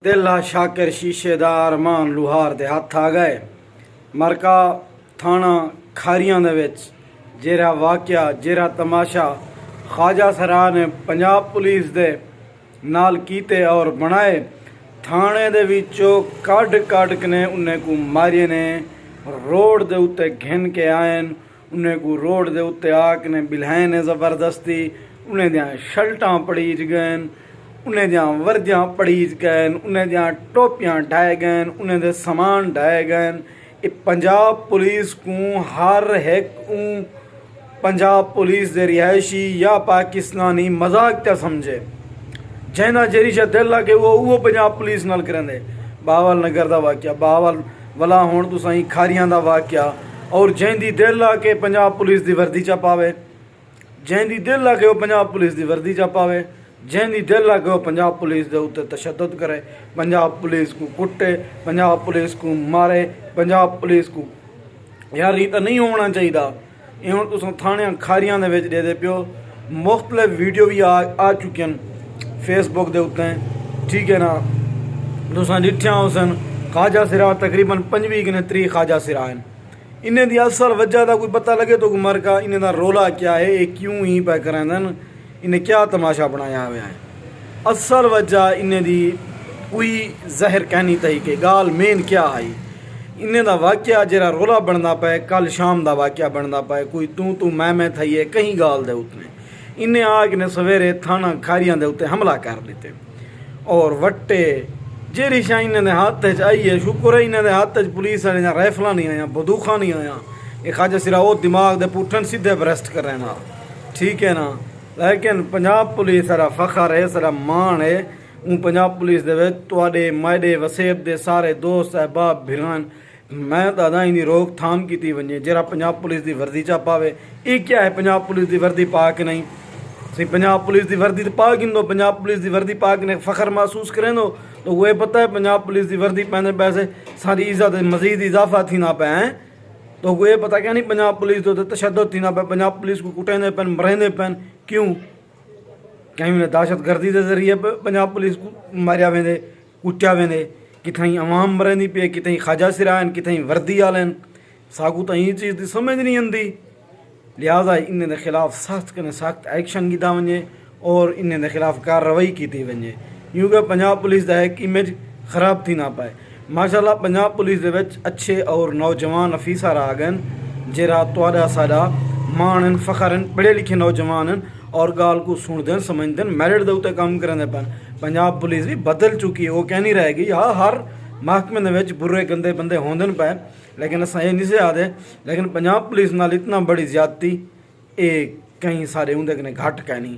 दिला शाकिर शीशेदार मान लुहार दे हथ आ गए। मरका थाना खारियां दे विच जेरा वाक़या जेरा तमाशा ख्वाजा सरा ने पंजाब पुलिस दे नाल कीते और बनाए, थाने दे विचों कड कड के उन्हें को मारिए ने रोड दे उत्ते घिन के आयन, उन्हें को रोड दे उत्ते आके ने बिल्हाए ने ज़बरदस्ती, उन्हें दियाँ शर्टां पड़ीज गए, उन्हें दियाँ वर्दियाँ पड़ीज गए, उन्हें दियाँ टोपियाँ ढाए गए, उन्हें दे समान ढाए गए। ये पंजाब पुलिस को हर एक पंजाब दे रिहायशी या पाकिस्तानी मजाक क्या समझे, जैना जेरी शा दिल लगे वो पंजाब पुलिस नाल करेंदे। बावल नगर का वाक़या, बावल वाला होण तो सही खारियां का वाक़या, और जैंदी दिल ला के पंजाब पुलिस की वर्दी चा पावे, जैंदी दिल ला के वो पंजाब पुलिस की वर्दी चा पावे, जैंदी दिल ला के वो पंजाब पुलिस के उत्ते तशद्दुद करे, पंजाब पुलिस को कुटे, पंजाब पुलिस को मारे, पंजाब पुलिस को। यार ये तो नहीं होना चाहिए। ये हुण तुसीं थाने खारियां दे विच दे पियो, मुख्तलिफ वीडियो भी आ चुके हैं फेसबुक के उत्ते, ठीक है ना। तुसां डिठियां हुसन ख्वाजा सिरा तकरीबन 25 ने 30 ख्वाजा सिरा हैं। इन्हें दी असल वजह का कोई पता लगे तो मर का इन्हें दा रोला क्या है, ये क्यों ही पै करांदन, इन्हें क्या तमाशा बनाया हुआ है। असल वजह इन्हें दी कोई जहर कहनी तही के गाल मेन क्या आई, इन्हें दा वाक़या जरा रोला बनता पे, कल शाम का वाक़या बनता पे, कोई तू मैं थी है कहीं गाल दे उत्ते, इन्हें आके ने सवेरे थाना खारियां दे उत्ते हमला कर दिते और वट्टे जेरी शा इन्हें हाथ च आई है। शुक्र है इन्हें हाथ च पुलिस वाले राइफल नहीं आया, बंदूखा नहीं आया। ये ख्वाजा सिरा वो दिमाग दे पुठन सीधे अरेस्ट कर रहे ना, ठीक है ना। लेकिन पंजाब पुलिस सारा फखर है, सारा मान है। हूँ पंजाब पुलिस दे विच तुहाडे मायडे वसेब दे सारे दोस्त अहबाब भिरान मैं दादा इनकी रोकथाम की वजे, जरा पंजाब पुलिस की वर्दी चा पावे। ये क्या है पंजाब पुलिस की वर्दी पा के नहीं, सी पंजाब पुलिस की वर्दी तो पा गिन दो, पंजाब पुलिस की वर्दी पा के फखर महसूस करें दो, तो वह पता है पंजाब पुलिस की वर्दी पहने पैसे सारी इज्जत मजीद इजाफा थी ना पे हैं, तो वह पता क्या नहीं पंजाब पुलिस तो तशद्दुद थी ना पे, पंजाब पुलिस को कुटेंदे पैन मरेंदे पैन, क्यों कहीं उन्हें दहशतगर्दी के जरिए पंजाब पुलिस को मारिया वेंदे कुटिया वेंदे, कितनी अवाम मरेंदी पे, कितनी ख्वाजा सिरा हैं, कितनी वर्दी आलन, साकू तो ये चीज़ की समझ नहीं आती। लिहाजा इन्हें खिलाफ सख्त कने सख्त एक्शन किया वजे और इन्हें खिलाफ कार्रवाई की वजे, क्योंकि पंजाब पुलिस का एक इमेज खराब थी ना पाए। माशाल्लाह पंजाब पुलिस के विच अच्छे और नौजवान अफीसर आ गए, जरा तुहाडा साडा मान फखर, पढ़े लिखे नौजवान और गाल को सुनते समझते, मैरिट के उत्ते काम करेंदे पैन। पंजाब पुलिस भी बदल चुकी है, वो कह नहीं रहेगी। हाँ हर महकमे के बुरे गंदे बंदे होंदे पे, लेकिन अस ये नहीं से आते, लेकिन पंजाब पुलिस नाल इतना बड़ी ज्यादती ये कहीं सारे उंदे कने घट कहनी।